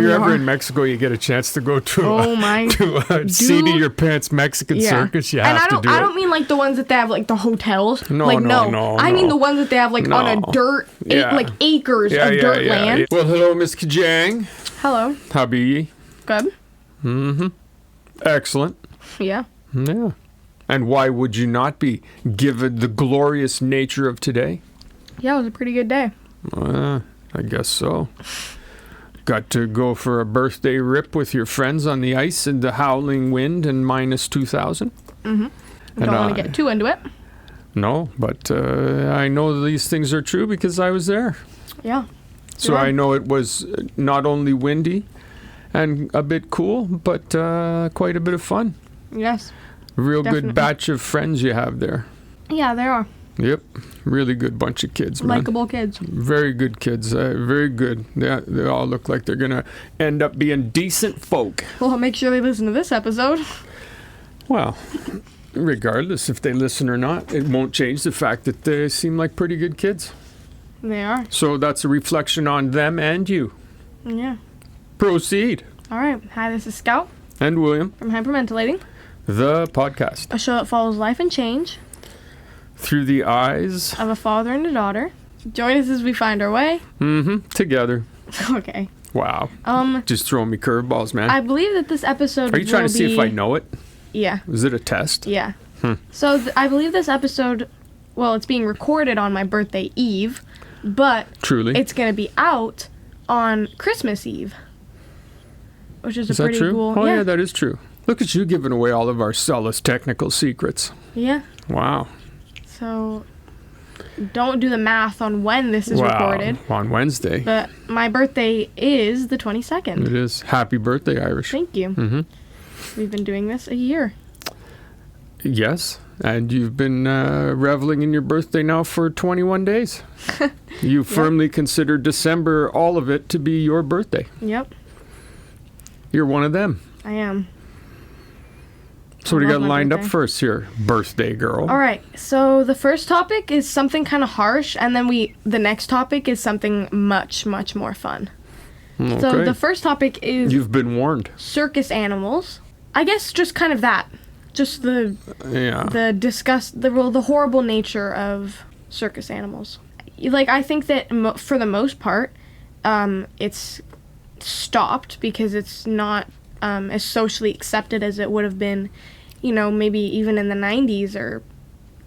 you're ever in Mexico, you get a chance to go to a seat of your pants Mexican circus. You have to do it. I don't mean like the ones that they have like the hotels. No. I mean the ones that they have like on a dirt, like acres of dirt land. Well, hello, Miss Kajang. Hello. How be ye? Good. Mm-hmm. Excellent. Yeah. Yeah. And why would you not be, given the glorious nature of today? Yeah, it was a pretty good day. I guess so. Got to go for a birthday rip with your friends on the ice in the howling wind and minus 2,000. Mm-hmm. Don't want to get too into it. No, but I know these things are true because I was there. Yeah. So I know it was not only windy and a bit cool, but quite a bit of fun. Yes. Real good batch of friends you have there. Yeah, there are. Yep. Really good bunch of kids, man. Likeable kids. Very good kids. Very good. They all look like they're going to end up being decent folk. Well, make sure they listen to this episode. Well, regardless if they listen or not, it won't change the fact that they seem like pretty good kids. They are. So that's a reflection on them and you. Yeah. Proceed. All right. Hi, this is Scout. And William. From Hypermentilating. The podcast. A show that follows life and change. Through the eyes. Of a father and a daughter. Join us as we find our way. Mm-hmm. Together. Okay. Wow. Just throwing me curveballs, man. I believe that this episode Are you trying to see if I know it? Yeah. Is it a test? Yeah. So I believe this episode, well, it's being recorded on my birthday eve, but Truly. It's going to be out on Christmas Eve. Which is a pretty true? cool... Oh, yeah, that is true. Look at you giving away all of our Celis technical secrets. Yeah. Wow. So, don't do the math on when this is recorded. On Wednesday. But my birthday is the 22nd. It is. Happy birthday, Irish. Thank you. Mm-hmm. We've been doing this a year. Yes. And you've been reveling in your birthday now for 21 days. You firmly consider December, all of it, to be your birthday. Yep. You're one of them. I am. So what do you got lined up first here, birthday girl? All right. So the first topic is something kind of harsh, and then the next topic is something much, much more fun. Okay. So the first topic is... You've been warned. Circus animals. I guess just kind of that. Just the disgust, the horrible nature of circus animals. Like, I think that for the most part, it's stopped because it's not as socially accepted as it would have been, maybe even in the 90s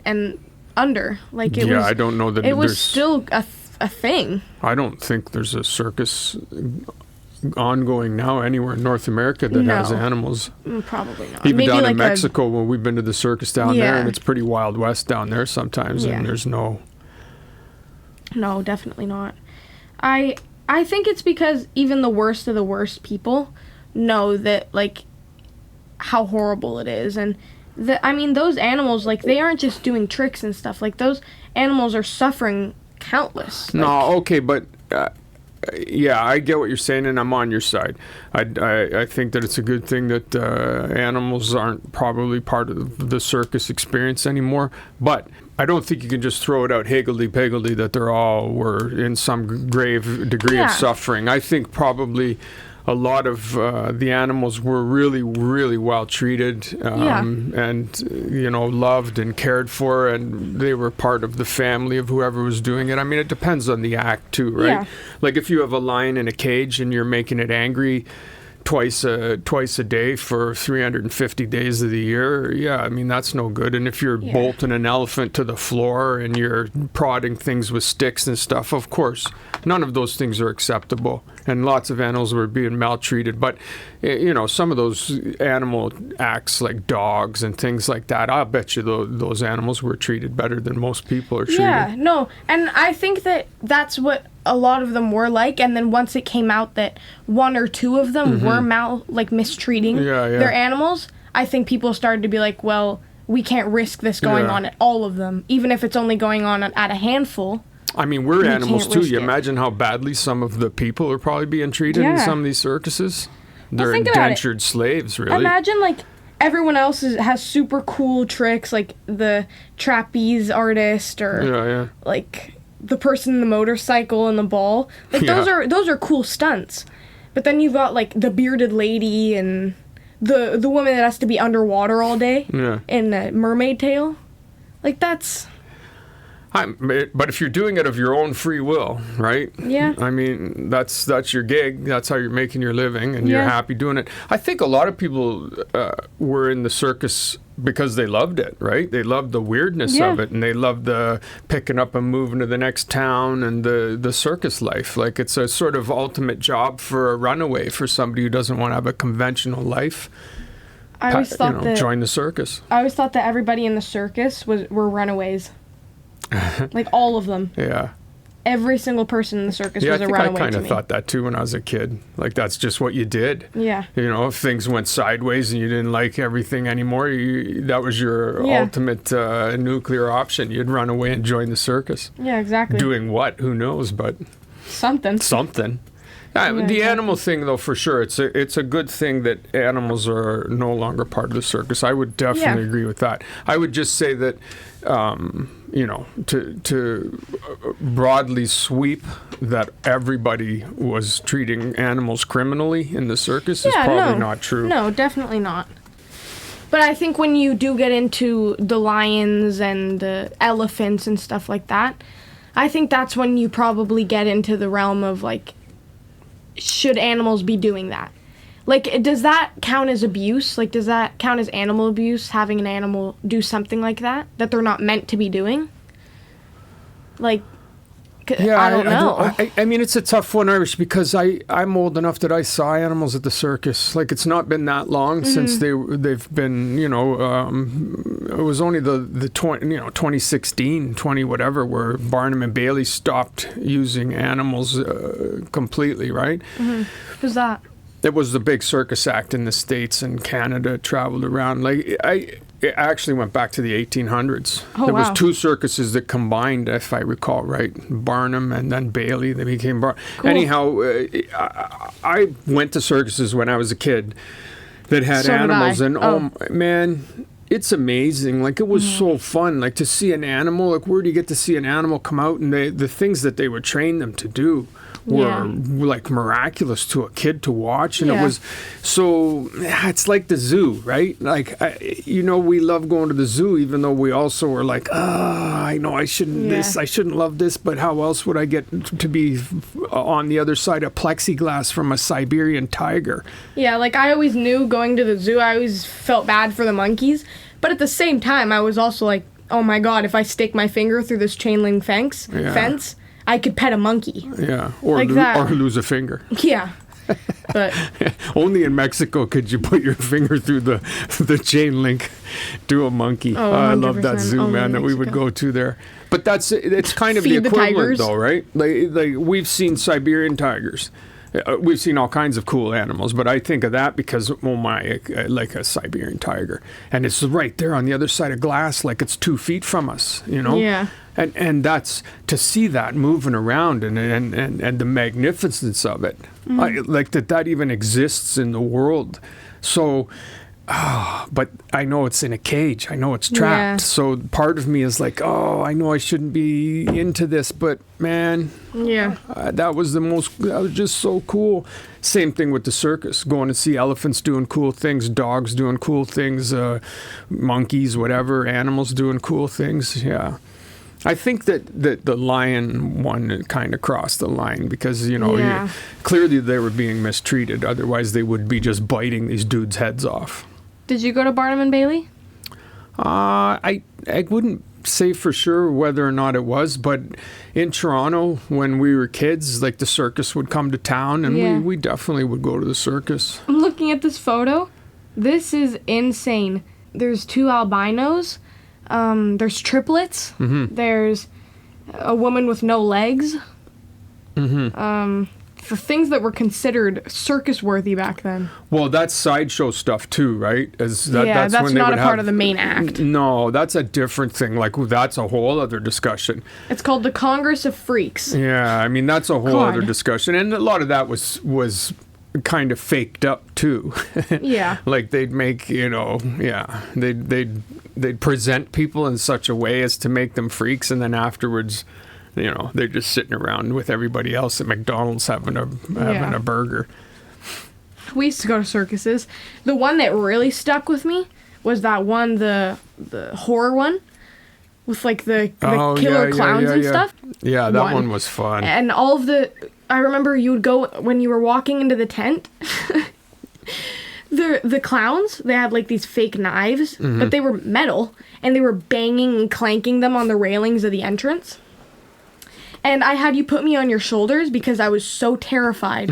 and under. Like it was. I don't know that it was still a thing. I don't think there's a circus ongoing now anywhere in North America that has animals. Probably not. Even maybe down like in Mexico, when we've been to the circus down there, and it's pretty Wild West down there sometimes, and there's no. No, definitely not. I think it's because even the worst of the worst people know that, like, how horrible it is. And, those animals, like, they aren't just doing tricks and stuff. Like, those animals are suffering countless. No, okay, but... yeah, I get what you're saying, and I'm on your side. I think that it's a good thing that animals aren't probably part of the circus experience anymore, but I don't think you can just throw it out higgledy-piggledy that they're all were in some grave degree of suffering. I think probably a lot of the animals were really, really well treated and, loved and cared for, and they were part of the family of whoever was doing it. I mean, it depends on the act, too, right? Yeah. Like, if you have a lion in a cage and you're making it angry twice a day for 350 days of the year, that's no good. And if you're bolting an elephant to the floor and you're prodding things with sticks and stuff, of course, none of those things are acceptable. And lots of animals were being maltreated. But, some of those animal acts like dogs and things like that, I'll bet you those animals were treated better than most people are treated. Yeah, no. And I think that that's what a lot of them were like. And then once it came out that one or two of them were mistreating their animals, I think people started to be like, well, we can't risk this going on at all of them, even if it's only going on at a handful. I mean, we're animals too. You imagine how badly some of the people are probably being treated in some of these circuses. They're indentured slaves, really. Imagine, like, everyone else has super cool tricks, like the trapeze artist or like the person in the motorcycle and the ball. Like those are cool stunts. But then you've got like the bearded lady and the woman that has to be underwater all day in a mermaid tail. Like that's... But if you're doing it of your own free will, right? Yeah. I mean, that's your gig. That's how you're making your living, and you're happy doing it. I think a lot of people were in the circus because they loved it, right? They loved the weirdness of it, and they loved the picking up and moving to the next town and the circus life. Like, it's a sort of ultimate job for a runaway, for somebody who doesn't want to have a conventional life. I always thought that join the circus. I always thought that everybody in the circus were runaways. Like all of them. Yeah. Every single person in the circus was a runaway. I kind of thought that too when I was a kid. Like, that's just what you did. Yeah. You know, if things went sideways and you didn't like everything anymore, that was your ultimate nuclear option. You'd run away and join the circus. Yeah, exactly. Doing what? Who knows? But something. The animal thing, though, for sure, it's a good thing that animals are no longer part of the circus. I would definitely agree with that. I would just say that, to broadly sweep that everybody was treating animals criminally in the circus is probably not true. No, definitely not. But I think when you do get into the lions and the elephants and stuff like that, I think that's when you probably get into the realm of, like, should animals be doing that? Like, does that count as abuse? Like, does that count as animal abuse, having an animal do something like that they're not meant to be doing? Like, I don't know. I mean, it's a tough one, Irish, because I'm old enough that I saw animals at the circus. Like, it's not been that long since they've been, it was only the 2016, 20 whatever, where Barnum and Bailey stopped using animals completely, right? Mm-hmm. Who's that? It was the big circus act in the States and Canada, traveled around. Like, it actually went back to the 1800s. There was two circuses that combined, if I recall right, Barnum and then Bailey. They became Cool. Anyhow, I went to circuses when I was a kid that had animals, and man, it's amazing. Like, it was so fun. Like, to see an animal. Like, where do you get to see an animal come out, and the things that they would train them to do were like miraculous to a kid to watch. And it was so, it's like the zoo, right? Like, we love going to the zoo, even though we also were like, I know I shouldn't I shouldn't love this, but how else would I get to be on the other side of plexiglass from a Siberian tiger? Yeah, like, I always knew going to the zoo, I always felt bad for the monkeys, but at the same time, I was also like, oh my God, if I stick my finger through this chain link fence, I could pet a monkey. Yeah, or like or lose a finger. Yeah, but only in Mexico could you put your finger through the chain link to a monkey. Oh, I love that zoo, man, that we would go to there. But it's kind of the equivalent, though, right? Like we've seen Siberian tigers. We've seen all kinds of cool animals, but I think of that because, like a Siberian tiger. And it's right there on the other side of glass, like it's 2 feet from us, Yeah. And that's, to see that moving around and the magnificence of it, like that even exists in the world. So, but I know it's in a cage. I know it's trapped. Yeah. So part of me is like, I know I shouldn't be into this, but man, that was just so cool. Same thing with the circus, going to see elephants doing cool things, dogs doing cool things, monkeys, whatever, animals doing cool things. Yeah. I think that the lion one kind of crossed the line because, clearly they were being mistreated. Otherwise, they would be just biting these dudes' heads off. Did you go to Barnum and Bailey? I wouldn't say for sure whether or not it was, but in Toronto, when we were kids, like, the circus would come to town, and we definitely would go to the circus. I'm looking at this photo. This is insane. There's 2 albinos. There's triplets. Mm-hmm. There's a woman with no legs. Mm-hmm. For things that were considered circus-worthy back then. Well, that's sideshow stuff too, right? That's when not a part of the main act. No, that's a different thing. Like, that's a whole other discussion. It's called the Congress of Freaks. Yeah, I mean, that's a whole other discussion. And a lot of that was kind of faked up too. Yeah. Like, they'd make, they'd present people in such a way as to make them freaks, and then afterwards, they're just sitting around with everybody else at McDonald's having a burger. we used to go to circuses. The one that really stuck with me was that one, the horror one, with like the killer clowns and stuff. Yeah, that one was fun. And all of I remember you would go, when you were walking into the tent, the clowns, they had like these fake knives, but they were metal, and they were banging and clanking them on the railings of the entrance. And I had you put me on your shoulders because I was so terrified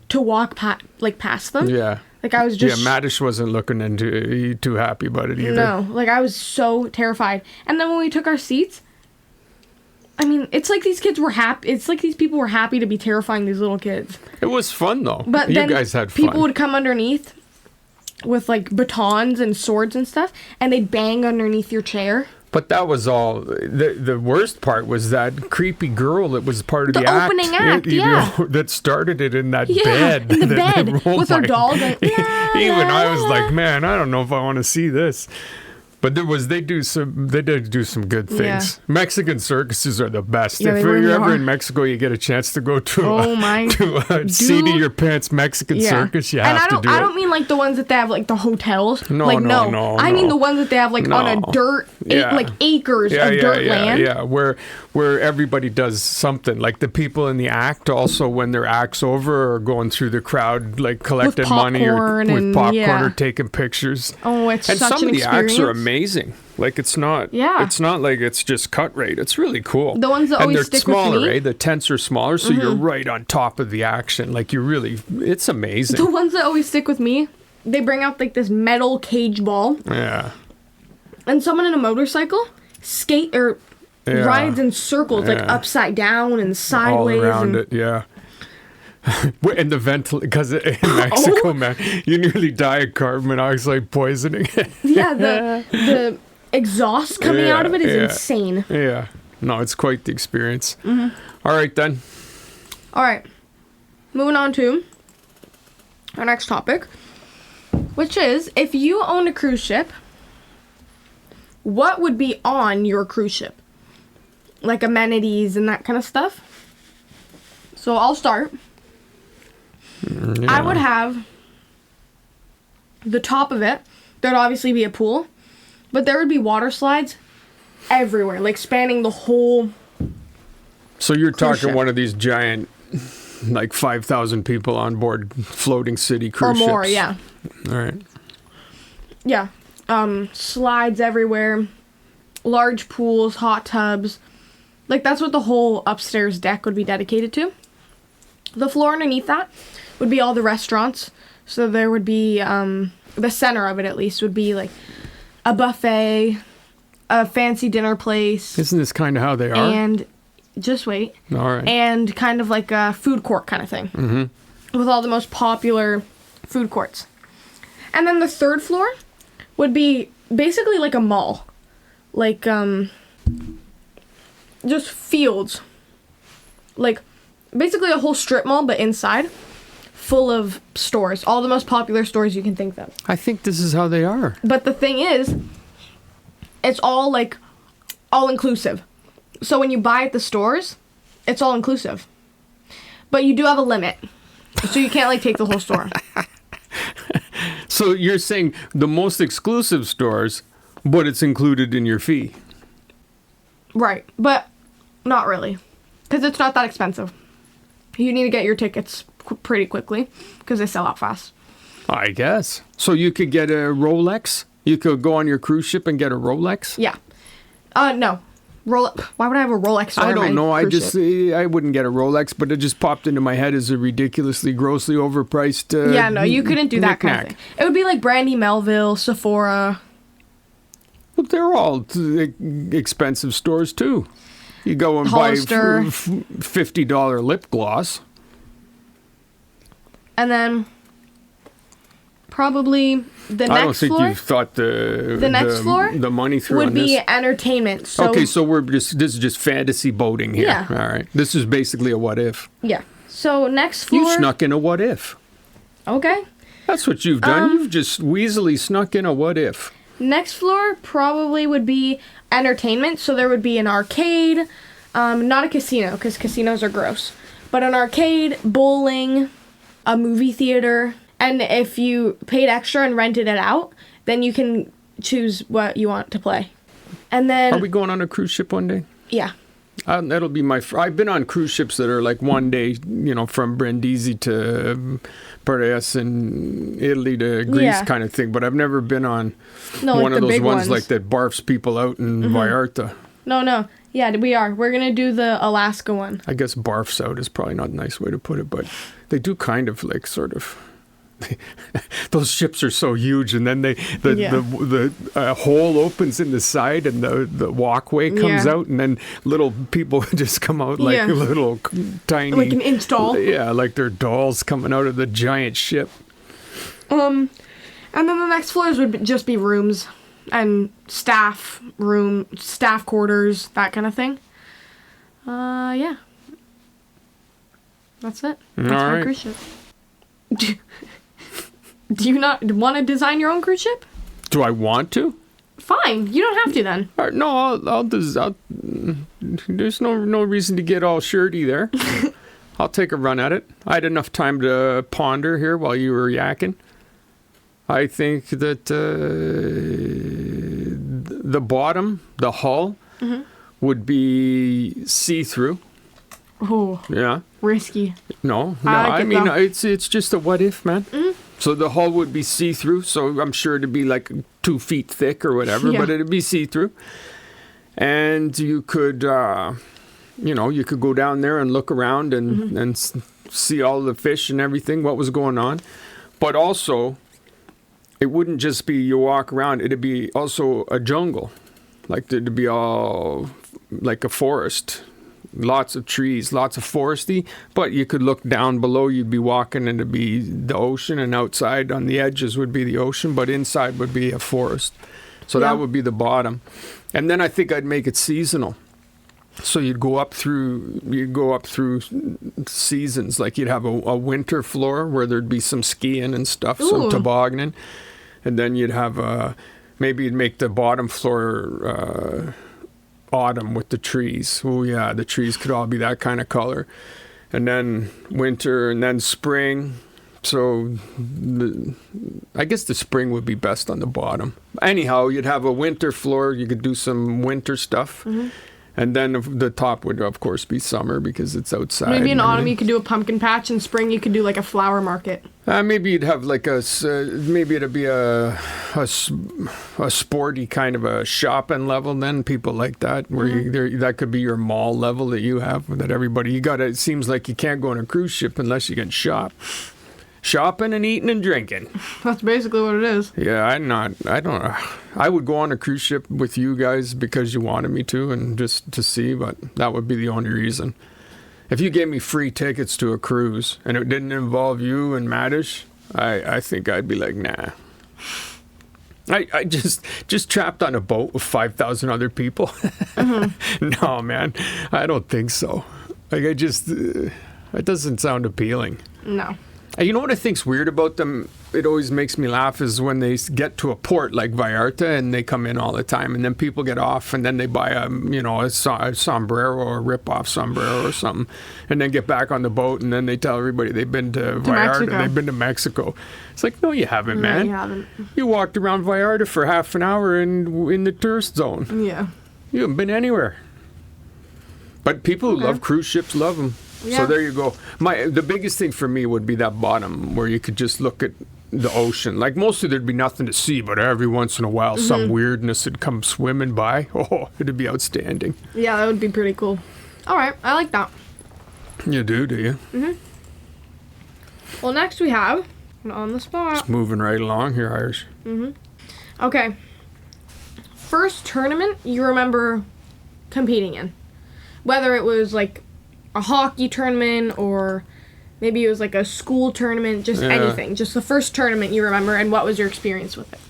to walk past them. Yeah. Like I was just... Yeah, Madish wasn't looking too happy about it either. No, like I was so terrified. And then when we took our seats, I mean, it's like these kids were happy. It's like these people were happy to be terrifying these little kids. It was fun though. But you then guys had fun. People would come underneath with like batons and swords and stuff, and they'd bang underneath your chair. But that was all. The worst part was that creepy girl that was part of the act. The opening act, yeah. That started it in that bed. In the bed with her doll. Going, Even I was like, man, I don't know if I want to see this. But they did do some good things. Yeah. Mexican circuses are the best. Yeah, if you're ever in Mexico, you get a chance to go to a seat of your pants Mexican circus. You have to do it. I don't mean like the ones that they have like the hotels. No. I mean the ones that they have like on a dirt, like acres of dirt land. Yeah, where everybody does something. Like the people in the act also, when their act's over, are going through the crowd, like collecting money or with popcorn or taking pictures. Oh, it's such an experience. And some of the acts are amazing. Like it's not like it's just cut rate. It's really cool. The ones that always stick with me. And they're smaller, The tents are smaller, so you're right on top of the action. Like it's amazing. The ones that always stick with me, they bring out like this metal cage ball. Yeah. And someone in a motorcycle rides in circles, like upside down and sideways. All around it, yeah. And the because in Mexico, man, you nearly die of carbon monoxide poisoning. Yeah, the exhaust coming out of it is insane. Yeah, no, it's quite the experience. All right, then. All right, moving on to our next topic, which is, if you owned a cruise ship, what would be on your cruise ship? Like amenities and that kind of stuff. So I'll start. I would have the top of it. There'd obviously be a pool, but there would be water slides everywhere, like spanning the whole. So you're talking ship. One of these giant, like 5,000 people on board floating city cruise ships. Or more, yeah. All right. Yeah. Slides everywhere, large pools, hot tubs. Like that's what the whole upstairs deck would be dedicated to. The floor underneath that would be all the restaurants. So there would be, the center of it at least, would be like a buffet, a fancy dinner place. Isn't this kind of how they are? And, just wait. All right. And kind of like a food court kind of thing. Mm-hmm. With all the most popular food courts. And then the third floor would be basically like a mall. Like, just fields. Like, basically a whole strip mall, but inside, full of stores. All the most popular stores you can think of. I think this is how they are. But the thing is, it's all, like, all-inclusive. So when you buy at the stores, it's all-inclusive. But you do have a limit. So you can't, like, take the whole store. So you're saying the most exclusive stores, but it's included in your fee. Right. But not really. Because it's not that expensive. You need to get your tickets pretty quickly because they sell out fast. I guess. So you could get a Rolex? You could go on your cruise ship and get a Rolex? Yeah. No. Why would I have a Rolex? I don't know. I wouldn't get a Rolex, but it just popped into my head as a ridiculously, grossly overpriced. Yeah, no, you couldn't do that kind of thing. It would be like Brandy Melville, Sephora. Well, they're all expensive stores too. You go and Hollister. buy $50 lip gloss. And then probably the next floor. I don't think you've thought the next floor the money through would on be this. Entertainment. So okay, so this is just fantasy boating here. Yeah. All right. This is basically a what if. Yeah. So next floor. You snuck in a what if. Okay. That's what you've done. You've just weaselly snuck in a what if. Next floor probably would be entertainment. So there would be an arcade, not a casino because casinos are gross, but an arcade, bowling, a movie theater, And if you paid extra and rented it out, then you can choose what you want to play. And then... Are we going on a cruise ship one day? Yeah. That'll be I've been on cruise ships that are like one day, from Brindisi to Apres in Italy to Greece kind of thing. But I've never been on one of those ones like that barfs people out in Vallarta. No. Yeah, we are. We're going to do the Alaska one. I guess barfs out is probably not a nice way to put it, but they do kind of like sort of... Those ships are so huge, and then the hole opens in the side, and the walkway comes out, and then little people just come out like little tiny, like an inch tall. Yeah, like they're dolls coming out of the giant ship. And then the next floors would just be rooms and staff quarters, that kind of thing. Yeah, that's it. That's my cruise ship. Do you not want to design your own cruise ship? Do I want to? Fine, you don't have to then. No, I'll there's no reason to get all shirty there. I'll take a run at it. I had enough time to ponder here while you were yakking. I think that the bottom, the hull, would be see-through. Oh. Yeah. Risky. No. I mean, it's just a what if, man. Mm-hmm. So the hull would be see-through, so I'm sure it'd be like 2 feet thick or whatever, but it'd be see-through. And you could, you could go down there and look around and see all the fish and everything, what was going on. But also, it wouldn't just be you walk around, it'd be also a jungle. Like it'd be all like a forest. Lots of trees, lots of foresty, but you could look down below, you'd be walking and it'd be the ocean, and outside on the edges would be the ocean, but inside would be a forest. So that would be the bottom. And then I think I'd make it seasonal. So you'd go up through seasons, like you'd have a winter floor where there'd be some skiing and stuff, some tobogganing. And then you'd have maybe you'd make the bottom floor autumn with the trees. Oh yeah, the trees could all be that kind of color. And then winter, and then spring. So I guess the spring would be best on the bottom. Anyhow, you'd have a winter floor. You could do some winter stuff. And then the top would, of course, be summer because it's outside. Maybe in autumn you could do a pumpkin patch, and spring you could do like a flower market. Maybe you'd have like maybe it'd be a sporty kind of a shopping level then, people like that, where that could be your mall level that you have, that everybody, it seems like you can't go on a cruise ship unless you can shop. Shopping and eating and drinking. That's basically what it is. Yeah, I don't know. I would go on a cruise ship with you guys because you wanted me to and just to see, but that would be the only reason. If you gave me free tickets to a cruise and it didn't involve you and Madish, I think I'd be like, nah. I just trapped on a boat with 5,000 other people. No, man, I don't think so. Like it doesn't sound appealing. No. You know what I think's weird about them? It always makes me laugh is when they get to a port like Vallarta and they come in all the time, and then people get off and then they buy a sombrero or a rip-off sombrero or something, and then get back on the boat and then they tell everybody they've been to Vallarta, Mexico. they've been to Mexico. It's like, no, you haven't, man. No, you haven't. You walked around Vallarta for half an hour in the tourist zone. Yeah. You haven't been anywhere. But people who love cruise ships love them. Yeah. So there you go. The biggest thing for me would be that bottom where you could just look at the ocean. Like mostly there'd be nothing to see, but every once in a while some weirdness would come swimming by. Oh, it'd be outstanding. Yeah, that would be pretty cool. All right, I like that. You do you? Well, next we have on the spot. Just moving right along here, Irish. Okay. First tournament you remember competing in, whether it was like a hockey tournament or maybe it was like a school tournament, just anything. Just the first tournament you remember, and what was your experience with it?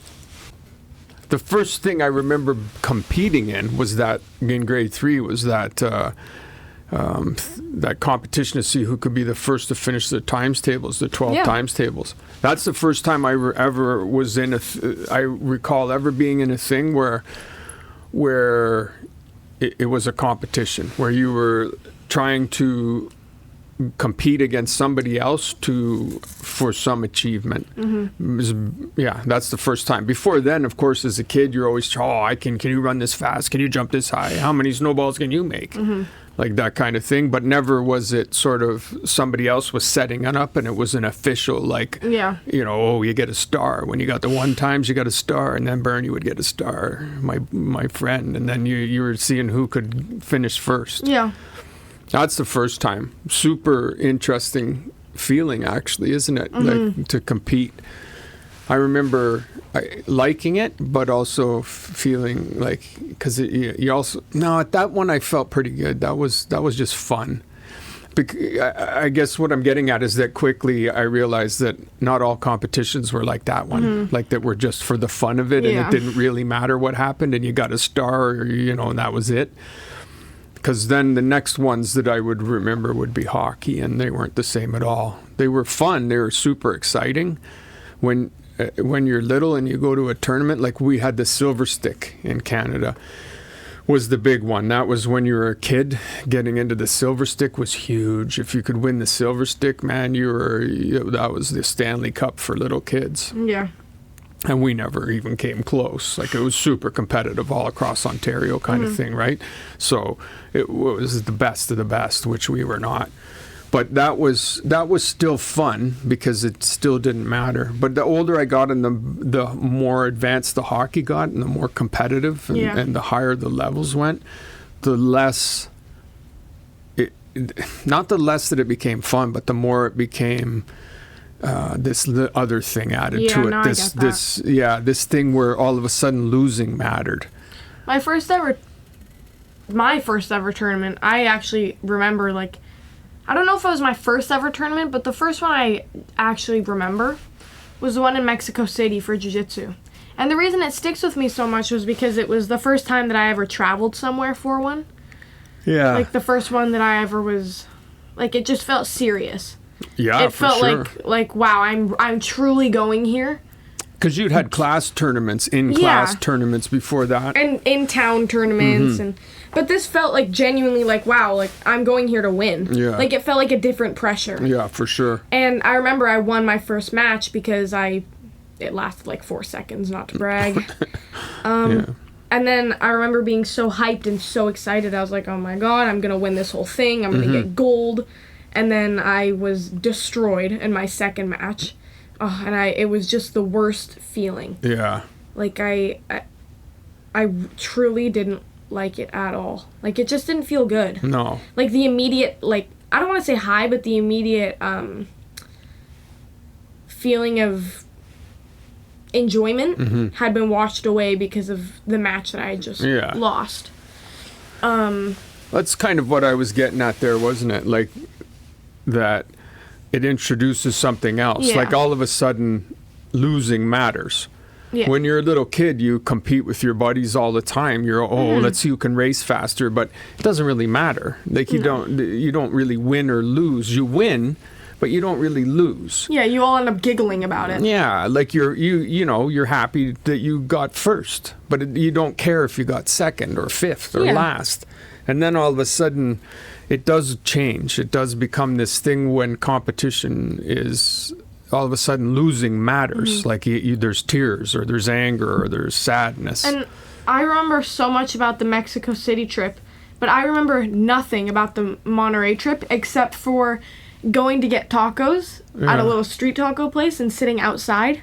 The first thing I remember competing in was that, in grade 3, was that that competition to see who could be the first to finish the times tables, the 12 times tables. That's the first time I ever was in I recall ever being in a thing where it was a competition, where you were trying to compete against somebody else for some achievement. That's the first time. Before then, of course, as a kid, you're always, can you run this fast? Can you jump this high? How many snowballs can you make? Like that kind of thing. But never was it sort of somebody else was setting it up and it was an official, like, you get a star. When you got the 1 times, you got a star. And then Bernie would get a star, my friend. And then you were seeing who could finish first. Yeah. That's the first time. Super interesting feeling, actually, isn't it? Like, to compete. I remember liking it, but also feeling like, because you also, no, at that one I felt pretty good. That was just fun. I guess what I'm getting at is that quickly I realized that not all competitions were like that one, like that were just for the fun of it, and it didn't really matter what happened, and you got a star, and that was it. Because then the next ones that I would remember would be hockey, and they weren't the same at all. They were fun. They were super exciting. When you're little and you go to a tournament, like we had the Silver Stick in Canada, was the big one. That was when you were a kid. Getting into the Silver Stick was huge. If you could win the Silver Stick, man, that was the Stanley Cup for little kids. Yeah. And we never even came close. Like, it was super competitive all across Ontario kind of thing, right? So it was the best of the best, which we were not. But that was still fun because it still didn't matter. But the older I got and the more advanced the hockey got and the more competitive and the higher the levels went, the less, not the less that it became fun, but the more it became... this other thing added to it. No, This thing where all of a sudden losing mattered. My first ever tournament, I actually remember, like, I don't know if it was my first ever tournament, but the first one I actually remember was the one in Mexico City for jiu-jitsu. And the reason it sticks with me so much was because it was the first time that I ever traveled somewhere for one. Yeah. Like, the first one that I ever was, like, it just felt serious. Yeah, it felt sure. like wow, I'm truly going here. Because you'd had class tournaments, in-class tournaments before that. And in-town tournaments. But this felt like genuinely like, wow, like I'm going here to win. Yeah. Like it felt like a different pressure. Yeah, for sure. And I remember I won my first match because it lasted like 4 seconds, not to brag. And then I remember being so hyped and so excited. I was like, oh my God, I'm going to win this whole thing. I'm going to get gold. And then I was destroyed in my second match. Oh, and it was just the worst feeling. Yeah. Like I truly didn't like it at all. Like it just didn't feel good. No. Like the immediate, like, I don't want to say high, but the immediate feeling of enjoyment had been washed away because of the match that I had just lost. That's kind of what I was getting at there, wasn't it? Like, that it introduces something else. Yeah. Like, all of a sudden, losing matters. Yeah. When you're a little kid, you compete with your buddies all the time. You're, let's see who can race faster, but it doesn't really matter. Like, you don't really win or lose. You win, but you don't really lose. Yeah, you all end up giggling about it. Yeah, like you're happy that you got first, but you don't care if you got second or fifth or last. And then all of a sudden, it does change. It does become this thing when competition is all of a sudden losing matters. Like there's tears or there's anger or there's sadness. And I remember so much about the Mexico City trip, but I remember nothing about the Monterey trip except for going to get tacos at a little street taco place and sitting outside.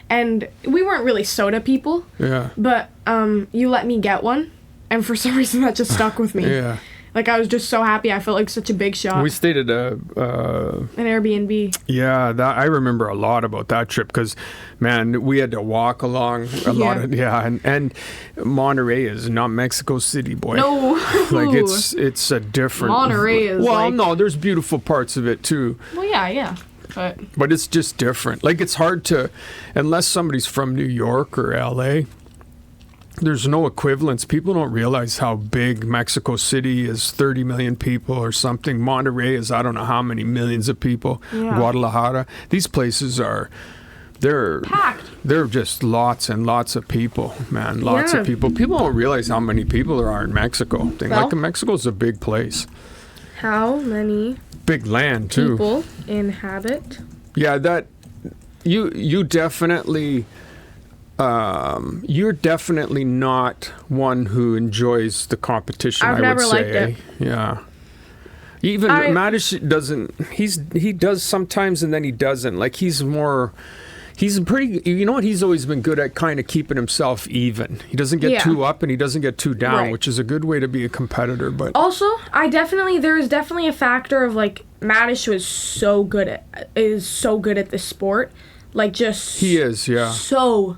And we weren't really soda people. Yeah. But you let me get one. And for some reason, that just stuck with me. Yeah. Like, I was just so happy. I felt like such a big shot. We stayed at an Airbnb. Yeah, I remember a lot about that trip because, man, we had to walk along a lot of, and Monterey is not Mexico City, boy. No. Like, it's a different... Monterey is no, there's beautiful parts of it, too. Well, yeah. But it's just different. Like, it's hard to, unless somebody's from New York or L.A., there's no equivalence. People don't realize how big Mexico City is. 30 million people or something. Monterey is I don't know how many millions of people. Yeah. Guadalajara. These places they're packed. They're just lots and lots of people, man. Lots of people. People don't realize how many people there are in Mexico. Like, Mexico's a big place. How many Big land too. people inhabit? Yeah, that you definitely you're definitely not one who enjoys the competition. I've I never would say. liked it. Yeah. Even Madish doesn't. He does sometimes, and then he doesn't. Like he's pretty. You know what? He's always been good at kind of keeping himself even. He doesn't get too up, and he doesn't get too down, Right. which is a good way to be a competitor. But Also, there is definitely a factor of like Madish is so good at this sport, like just he is, yeah. so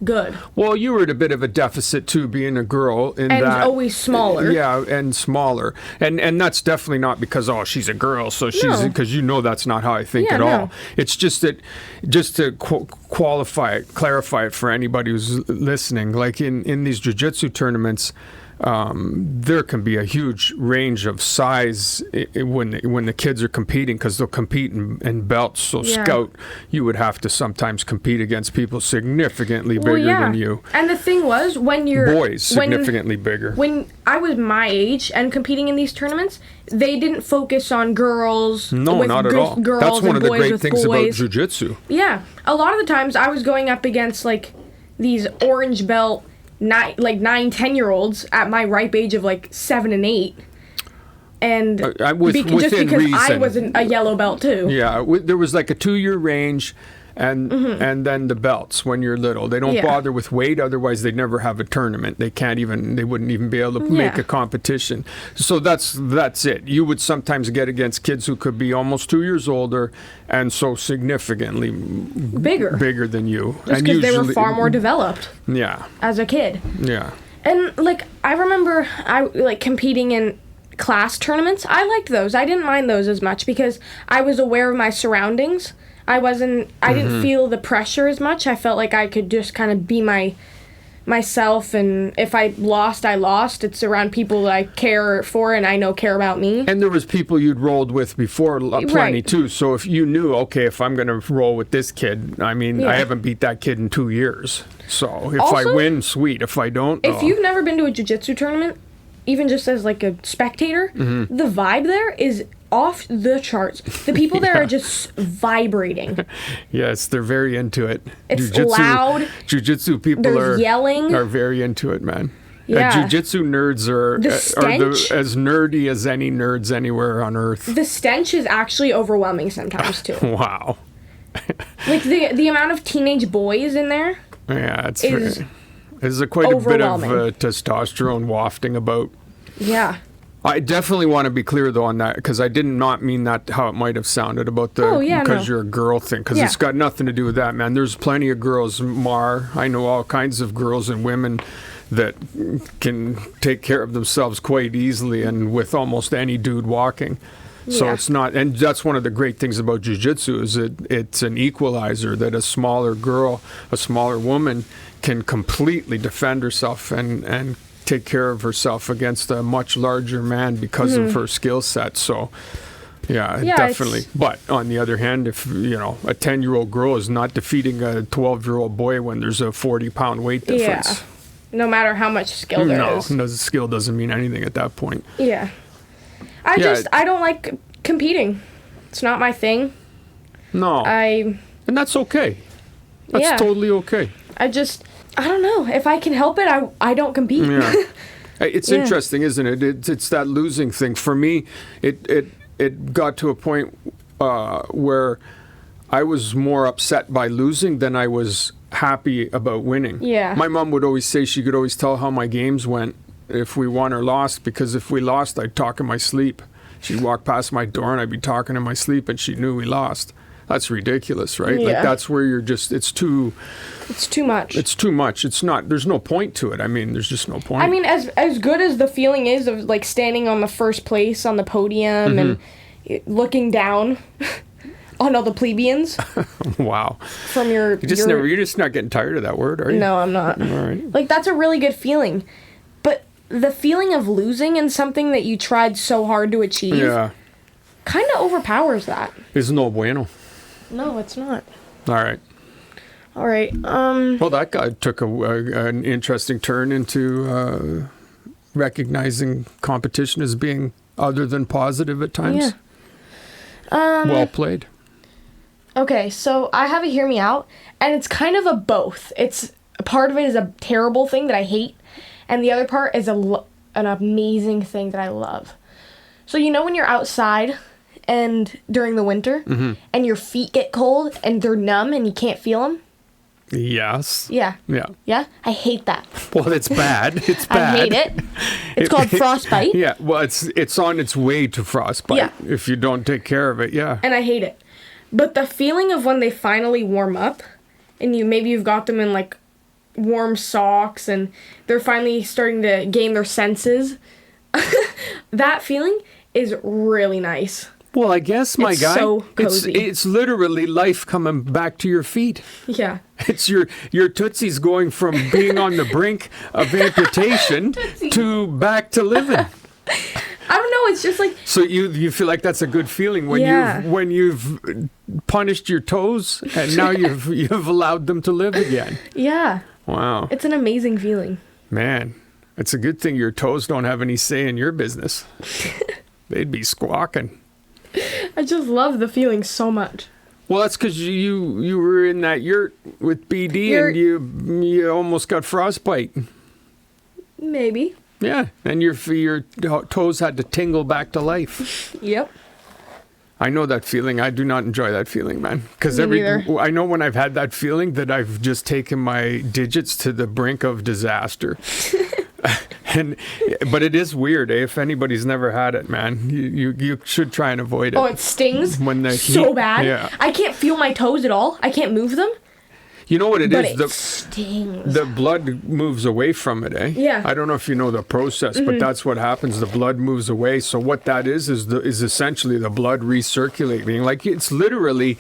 good. Well, you were at a bit of a deficit too, being a girl, And that always smaller. Yeah, and smaller, and that's definitely not because she's a girl, so she's because that's not how I think at all. It's just that, just to clarify it for anybody who's listening, like in these jiu-jitsu tournaments. There can be a huge range of size when the kids are competing, because they'll compete in belts. So scout, you would have to sometimes compete against people significantly bigger than you. And the thing was, when you're boys significantly bigger. When I was my age and competing in these tournaments, they didn't focus on girls. No, not at all. Girls That's one and of the boys great with things about boys. jiu-jitsu. Yeah, a lot of the times I was going up against like these orange belt 9-10-year-olds at my ripe age of like 7 and 8, and within just because reason. I wasn't a yellow belt too. Yeah, there was like a 2-year range, and then the belts when you're little. They don't bother with weight, otherwise they'd never have a tournament. They wouldn't even be able to make a competition. So that's it. You would sometimes get against kids who could be almost 2 years older and so significantly bigger than you. Just because they were far more developed. Yeah. As a kid. Yeah. And like I remember competing in class tournaments. I liked those. I didn't mind those as much because I was aware of my surroundings. I didn't feel the pressure as much. I felt like I could just kind of be myself, and if I lost, I lost. It's around people that I care for and I know care about me. And there was people you'd rolled with before plenty too. So if you knew, okay, if I'm going to roll with this kid, I mean, I haven't beat that kid in 2 years. So if I win, sweet. If I don't, if you've never been to a jiu-jitsu tournament, even just as like a spectator, the vibe there is off the charts. The people there are just vibrating. Yes, they're very into it. It's loud. Jiu-jitsu people There's yelling. Are very into it, man. Yeah. Jiu-jitsu nerds are as nerdy as any nerds anywhere on earth. The stench is actually overwhelming sometimes too. Wow. Like the amount of teenage boys in there. Yeah, there's quite a bit of testosterone wafting about. Yeah. I definitely want to be clear though on that, because I did not mean that how it might have sounded about the you're a girl thing, because it's got nothing to do with that, man. There's plenty of girls, I know all kinds of girls and women that can take care of themselves quite easily and with almost any dude walking. So it's not, and that's one of the great things about jiu-jitsu is it's an equalizer, that a smaller girl, a smaller woman can completely defend herself and take care of herself against a much larger man because of her skill set. So yeah, definitely. But on the other hand, if a 10-year-old girl is not defeating a 12-year-old boy when there's a 40-pound weight difference. No matter how much skill there is. No, the skill doesn't mean anything at that point. Yeah. I don't like competing. It's not my thing. No. And that's okay. That's totally okay. I don't know. If I can help it, I don't compete. Yeah. It's interesting, isn't it? It's that losing thing. For me, it got to a point where I was more upset by losing than I was happy about winning. Yeah. My mom would always say she could always tell how my games went if we won or lost, because if we lost, I'd talk in my sleep. She'd walk past my door and I'd be talking in my sleep and she knew we lost. That's ridiculous, right? Yeah. Like that's where you're just, it's too much. It's too much. It's not, there's no point to it. I mean, there's just no point. I mean, as good as the feeling is of like standing on the first place on the podium and looking down on all the plebeians. Wow. From you're just not getting tired of that word, are you? No, I'm not. All right. Like that's a really good feeling. But the feeling of losing in something that you tried so hard to achieve kind of overpowers that. It's no bueno. No, it's not. All right. Well, that guy took an interesting turn into recognizing competition as being other than positive at times? Yeah. Well played. Okay, so I have a hear me out, and it's kind of a both. It's a part of it is a terrible thing that I hate, and the other part is an amazing thing that I love. So you know when you're outside and during the winter, and your feet get cold and they're numb and you can't feel them? Yes. Yeah. Yeah. Yeah? I hate that. Well, it's bad. It's bad. I hate it. It's called frostbite. Yeah. Well, it's on its way to frostbite. Yeah. If you don't take care of it. Yeah. And I hate it. But the feeling of when they finally warm up, and maybe you've got them in like warm socks, and they're finally starting to gain their senses, that feeling is really nice. Well, I guess, my guy, so cozy. it's literally life coming back to your feet. Yeah. It's your tootsies going from being on the brink of amputation to back to living. I don't know. It's just like. So you feel like that's a good feeling when you've punished your toes and now you've allowed them to live again. Yeah. Wow. It's an amazing feeling. Man, it's a good thing your toes don't have any say in your business. They'd be squawking. I just love the feeling so much. Well, that's because you were in that yurt with BD and you almost got frostbite. Maybe. Yeah, and your toes had to tingle back to life. Yep. I know that feeling. I do not enjoy that feeling, man. Because neither. I know when I've had that feeling that I've just taken my digits to the brink of disaster. But it is weird, eh? If anybody's never had it, man, you should try and avoid it. Oh, it stings when the so bad. Yeah. I can't feel my toes at all. I can't move them. You know what it but is? It stings. The blood moves away from it, eh? Yeah. I don't know if you know the process, but that's what happens. The blood moves away. So what that is essentially the blood recirculating. Like it's literally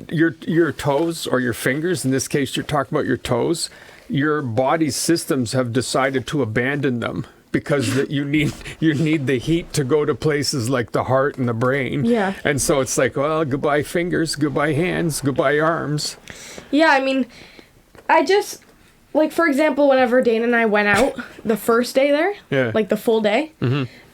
your toes or your fingers. In this case, you're talking about your toes. Your body's systems have decided to abandon them because you need the heat to go to places like the heart and the brain. Yeah. And so it's like, well, goodbye fingers, goodbye hands, goodbye arms. Yeah, I mean, I just, like, for example, whenever Dana and I went out the first day there, like the full day,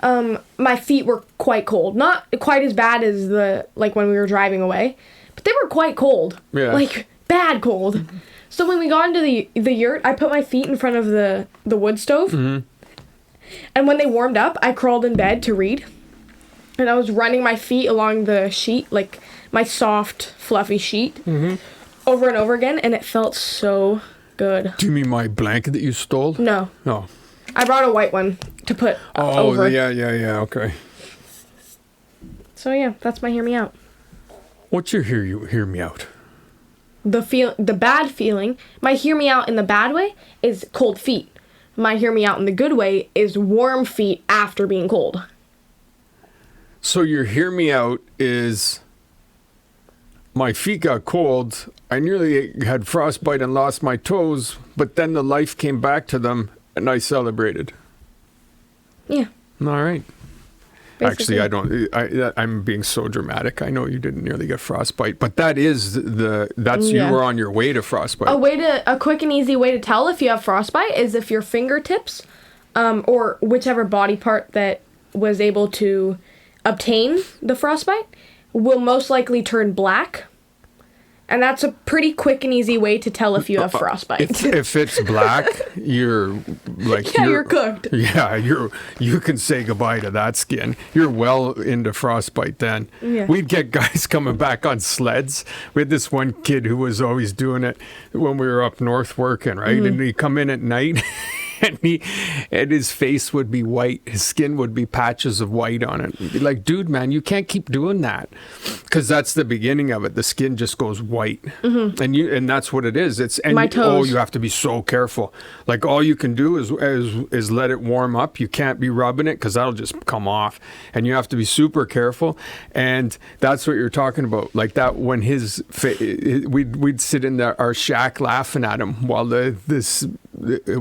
my feet were quite cold. Not quite as bad as when we were driving away, but they were quite cold. Yeah. Like, bad cold. So when we got into the yurt, I put my feet in front of the wood stove. And when they warmed up, I crawled in bed to read. And I was running my feet along the sheet, like my soft, fluffy sheet, over and over again. And it felt so good. Do you mean my blanket that you stole? No. No. I brought a white one to put over. Oh, yeah, okay. So yeah, that's my hear me out. What's your hear me out? The bad feeling, my hear me out in the bad way is cold feet. My hear me out in the good way is warm feet after being cold. So your hear me out is my feet got cold. I nearly had frostbite and lost my toes, but then the life came back to them and I celebrated. Yeah. All right. Basically. Actually, I'm being so dramatic. I know you didn't nearly get frostbite, but you were on your way to frostbite. A quick and easy way to tell if you have frostbite is if your fingertips, or whichever body part that was able to obtain the frostbite, will most likely turn black. And that's a pretty quick and easy way to tell if you have frostbite. If it's black, you're cooked. Yeah, you can say goodbye to that skin. You're well into frostbite then. Yeah. We'd get guys coming back on sleds. We had this one kid who was always doing it when we were up north working, right? And he'd come in at night and his face would be white. His skin would be patches of white on it. You'd be like, dude, man, you can't keep doing that. Because that's the beginning of it. The skin just goes white. And that's what it is. My toes. Oh, you have to be so careful. Like all you can do is let it warm up. You can't be rubbing it because that'll just come off. And you have to be super careful. And that's what you're talking about. Like that when we'd sit in our shack laughing at him while it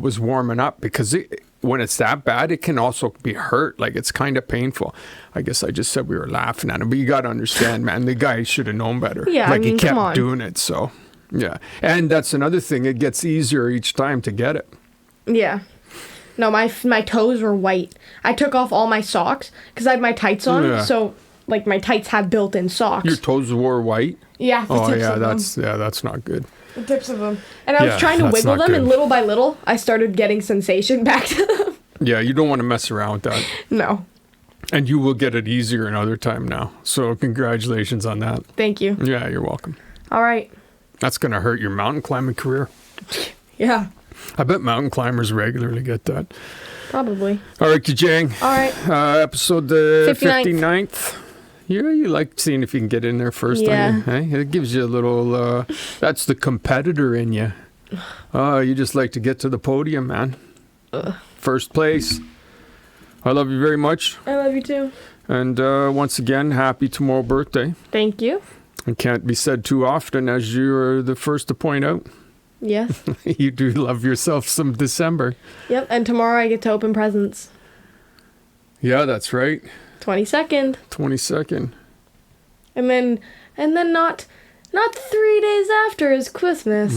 was warming up, because when it's that bad, it can also be hurt. Like it's kind of painful. I guess I just said we were laughing at him, but you got to understand, man, the guy should have known better. Yeah, like he come on. kept doing it. So yeah. And that's another thing. It gets easier each time to get it. Yeah. No, my toes were white. I took off all my socks because I had my tights on. Yeah. So, like, my tights have built-in socks. Your toes were white? Yeah, the tips of them. That's not good. The tips of them. And I was trying to wiggle them, and little by little, I started getting sensation back to them. Yeah, you don't want to mess around with that. No. And you will get it easier another time now. So congratulations on that. Thank you. Yeah, you're welcome. All right. That's going to hurt your mountain climbing career. Yeah. I bet mountain climbers regularly get that. Probably. All right, Kajang. All right. Episode the 59th. Yeah, you like seeing if you can get in there first. Yeah. Hey? It gives you a little, that's the competitor in you. You just like to get to the podium, man. First place. I love you very much. I love you too. And once again, happy tomorrow birthday. Thank you. It can't be said too often, as you're the first to point out. Yes. You do love yourself some December. Yep, and tomorrow I get to open presents. Yeah, that's right. 22nd. 22nd. And then not 3 days after is Christmas.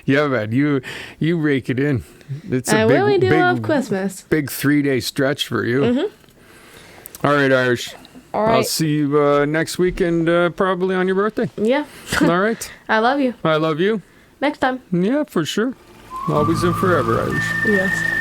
Yeah, man, you rake it in. It's a big, really do big, love Christmas. Big 3-day stretch for you. Mm-hmm. All right, Irish. All right. I'll see you next weekend, probably on your birthday. Yeah. All right. I love you. I love you. Next time. Yeah, for sure. Always and forever, Irish. Yes.